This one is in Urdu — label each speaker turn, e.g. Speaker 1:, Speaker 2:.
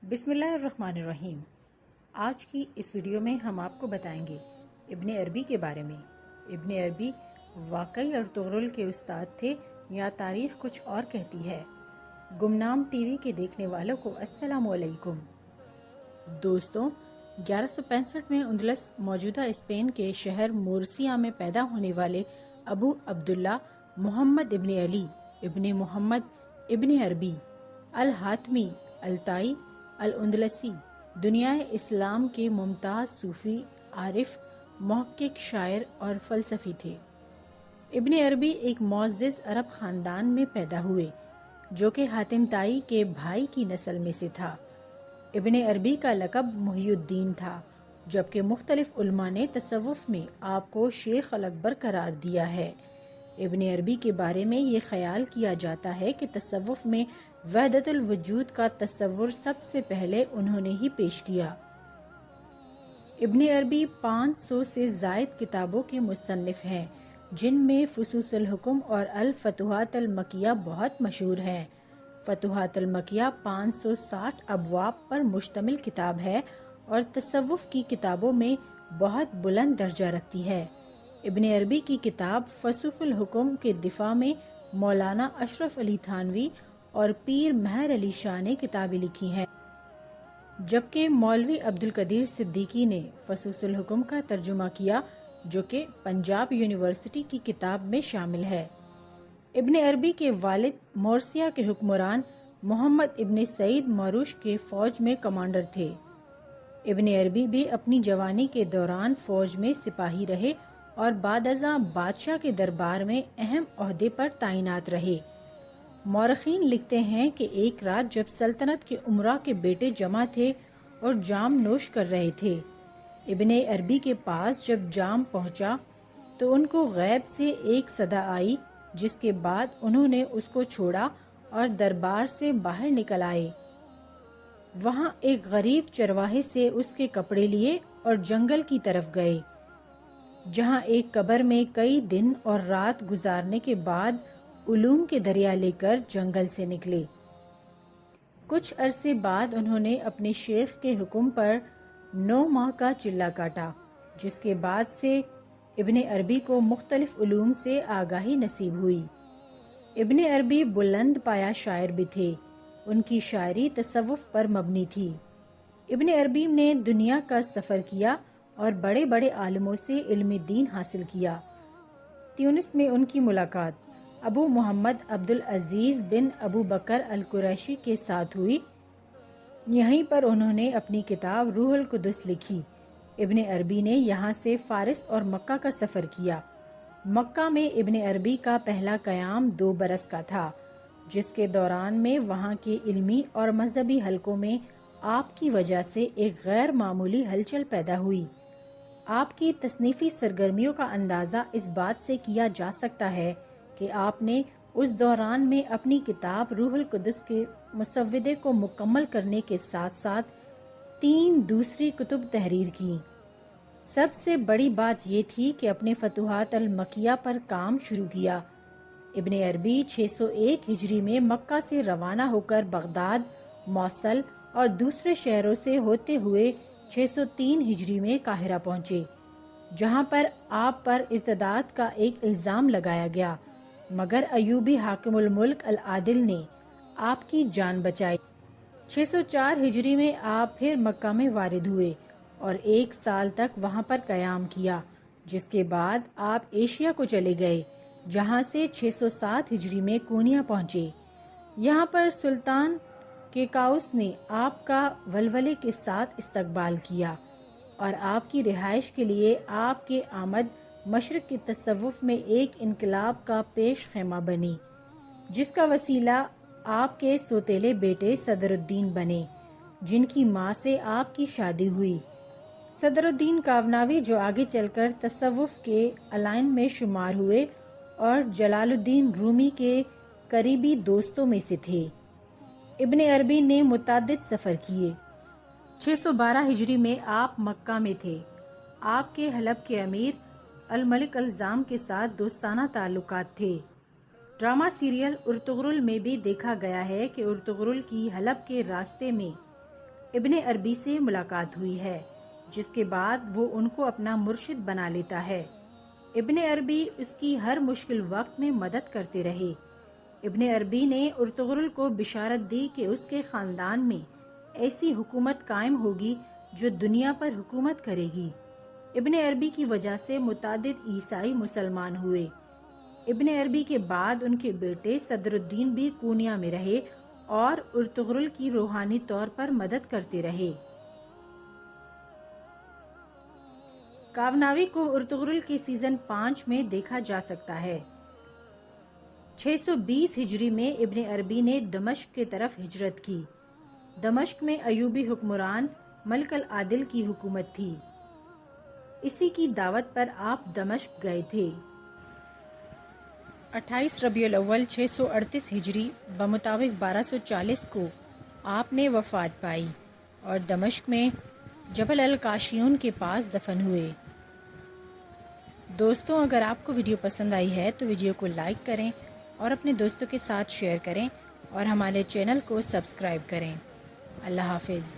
Speaker 1: بسم اللہ الرحمن الرحیم۔ آج کی اس ویڈیو میں ہم آپ کو بتائیں گے ابن عربی کے بارے میں۔ ابن عربی واقعی ارطغرل کے استاد تھے یا تاریخ کچھ اور کہتی ہے؟ گمنام ٹی وی کے دیکھنے والوں کو السلام علیکم۔ دوستوں، 1165 میں اندلس موجودہ اسپین کے شہر مورسیا میں پیدا ہونے والے ابو عبداللہ محمد ابن علی ابن محمد ابن عربی الحاتمی الطائی الاندلسی دنیا اسلام کے ممتاز صوفی، عارف، محقق، شاعر اور فلسفی تھے۔ ابن عربی ایک معزز عرب خاندان میں پیدا ہوئے جو کہ حاتم طائی کے بھائی کی نسل میں سے تھا۔ ابن عربی کا لقب محی الدین تھا، جبکہ مختلف علماء نے تصوف میں آپ کو شیخ الاکبر قرار دیا ہے۔ ابن عربی کے بارے میں یہ خیال کیا جاتا ہے کہ تصوف میں وحدت الوجود کا تصور سب سے پہلے انہوں نے ہی پیش کیا۔ ابن عربی 500 سے زائد کتابوں کے مصنف ہیں، جن میں فصوص الحکم اور الفتوحات المکیہ بہت مشہور ہیں۔ فتوحات المکیہ 560 ابواب پر مشتمل کتاب ہے اور تصوف کی کتابوں میں بہت بلند درجہ رکھتی ہے۔ ابن عربی کی کتاب فصوص الحکم کے دفاع میں مولانا اشرف علی تھانوی اور پیر مہر علی شاہ نے کتابیں لکھی ہیں، جبکہ مولوی عبدالقدیر صدیقی نے فصوص الحکم کا ترجمہ کیا، جو کہ پنجاب یونیورسٹی کی کتاب میں شامل ہے۔ ابن عربی کے والد مورسیا کے حکمران محمد ابن سعید ماروش کے فوج میں کمانڈر تھے۔ ابن عربی بھی اپنی جوانی کے دوران فوج میں سپاہی رہے اور بعد ازاں بادشاہ کے دربار میں اہم عہدے پر تعینات رہے۔ مورخین لکھتے ہیں کہ ایک رات جب سلطنت کے امراء کے بیٹے جمع تھے اور جام نوش کر رہے تھے، ابن عربی کے پاس جب جام پہنچا تو ان کو غیب سے ایک صدا آئی، جس کے بعد انہوں نے اس کو چھوڑا اور دربار سے باہر نکل آئے۔ وہاں ایک غریب چرواہے سے اس کے کپڑے لیے اور جنگل کی طرف گئے، جہاں ایک قبر میں کئی دن اور رات گزارنے کے بعد علوم کے دریا لے کر جنگل سے نکلے۔ کچھ عرصے بعد انہوں نے اپنے شیخ کے حکم پر 9 ماہ کا چلہ کاٹا، جس کے بعد سے ابن عربی کو مختلف علوم سے آگاہی نصیب ہوئی۔ ابن عربی بلند پایہ شاعر بھی تھے، ان کی شاعری تصوف پر مبنی تھی۔ ابن عربی نے دنیا کا سفر کیا اور بڑے بڑے عالموں سے علم دین حاصل کیا۔ تیونس میں ان کی ملاقات ابو محمد عبدالعزیز بن ابو بکر القریشی کے ساتھ ہوئی۔ یہیں پر انہوں نے اپنی کتاب روح القدس لکھی۔ ابن عربی نے یہاں سے فارس اور مکہ کا سفر کیا۔ مکہ میں ابن عربی کا پہلا قیام 2 برس کا تھا، جس کے دوران میں وہاں کے علمی اور مذہبی حلقوں میں آپ کی وجہ سے ایک غیر معمولی ہلچل پیدا ہوئی۔ آپ کی تصنیفی سرگرمیوں کا اندازہ اس بات سے کیا جا سکتا ہے کہ آپ نے اس دوران میں اپنی کتاب روح القدس کے مسودے کو مکمل کرنے کے ساتھ ساتھ 3 دوسری کتب تحریر کی۔ سب سے بڑی بات یہ تھی کہ اپنے فتوحات المکیہ پر کام شروع کیا۔ ابن عربی 601 ہجری میں مکہ سے روانہ ہو کر بغداد، موصل اور دوسرے شہروں سے ہوتے ہوئے 603 ہجری میں قاہرہ پہنچے، جہاں پر آپ پر ارتداد کا ایک الزام لگایا گیا، مگر ایوبی حاکم الملک العادل نے آپ کی جان بچائی۔ 604 ہجری میں آپ پھر مکہ میں وارد ہوئے اور 1 سال تک وہاں پر قیام کیا، جس کے بعد آپ ایشیا کو چلے گئے، جہاں سے 607 ہجری میں کونیا پہنچے۔ یہاں پر سلطان کیکاؤس نے آپ کا ولولے کے ساتھ استقبال کیا اور آپ کی رہائش کے لیے آپ کے آمد مشرق کی تصوف میں ایک انقلاب کا پیش خیمہ بنی، جس کا وسیلہ آپ کے سوتیلے بیٹے صدر الدین بنے، جن کی ماں سے آپ کی شادی ہوئی۔ صدر الدین کاوناوی، جو آگے چل کر تصوف کے علائن میں شمار ہوئے اور جلال الدین رومی کے قریبی دوستوں میں سے تھے۔ ابن عربی نے متعدد سفر کیے۔ 612 ہجری میں آپ مکہ میں تھے۔ آپ کے حلب کے امیر الملک الزام کے ساتھ دوستانہ تعلقات تھے۔ ڈرامہ سیریل ارطغرل میں بھی دیکھا گیا ہے کہ ارطغرل کی حلب کے راستے میں ابن عربی سے ملاقات ہوئی ہے، جس کے بعد وہ ان کو اپنا مرشد بنا لیتا ہے۔ ابن عربی اس کی ہر مشکل وقت میں مدد کرتے رہے۔ ابن عربی نے ارطغرل کو بشارت دی کہ اس کے خاندان میں ایسی حکومت قائم ہوگی جو دنیا پر حکومت کرے گی۔ ابن عربی کی وجہ سے متعدد عیسائی مسلمان ہوئے۔ ابن عربی کے بعد ان کے بیٹے صدر الدین بھی کونیا میں رہے اور ارطغرل کی روحانی طور پر مدد کرتے رہے۔ کاوناوی کو ارطغرل کے سیزن 5 میں دیکھا جا سکتا ہے۔ 620 ہجری میں ابن عربی نے دمشق کی طرف ہجرت کی۔ دمشق میں ایوبی حکمران ملک العادل کی حکومت تھی۔ اسی کی دعوت پر آپ دمشق گئے تھے۔ 28 ربیع الاول 638 ہجری بمطابق 1240 کو آپ نے وفات پائی اور دمشق میں جبل الکاشیون کے پاس دفن ہوئے۔ دوستوں، اگر آپ کو ویڈیو پسند آئی ہے تو ویڈیو کو لائک کریں اور اپنے دوستوں کے ساتھ شیئر کریں اور ہمارے چینل کو سبسکرائب کریں۔ اللہ حافظ۔